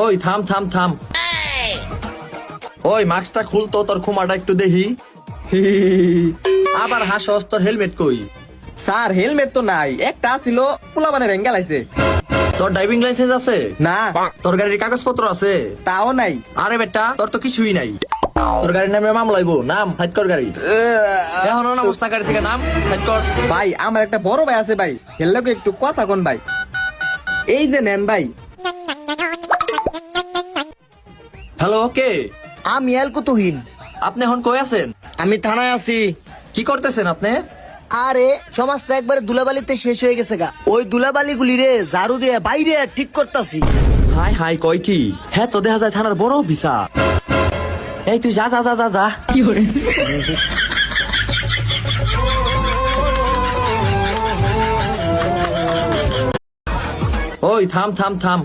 ওই থাম থাম থাম, ওই মাস্কটা খুলতো, তোর খুমাটা একটু দেখি। আবার হাসস, তোর হেলমেট কই? স্যার হেলমেট তো নাই, একটা ছিল পোলা মানে ভেঙ্গা লাইছে। তোর ড্রাইভিং লাইসেন্স আছে? না তোর গাড়ির কাগজপত্র আছে? তাও নাই। আরে বেটা, তোর তো কিছুই নাই। তোর গাড়ির নামে মামলাইবো, নাম সাইড কর গাড়ি। এখন অবস্থা, গাড়ি থেকে নাম, সাইড কর। ভাই আমার একটা বড় ভাই আছে ভাই, হেললেকে একটু কথা কোন ভাই। এই যে নেন ভাই। হ্যালো, ওকে। আমি এলকুতুহিন। আপনি এখন কই আছেন? আমি থানায় আছি। কি করতেছেন আপনি? আরে সমাজটা একবারে দুলাবালিতে শেষ হয়ে গেছে গা, ওই দুলাবালি গুলি রে ঝাড়ু দিয়ে বাইরে ঠিক করতাছি। হাই হাই, কয় কি? হ্যাঁ তো দেখা যায় থানার বড় অফিসার। এই তুই যা যা যা যা যা। ওই থাম থাম থাম,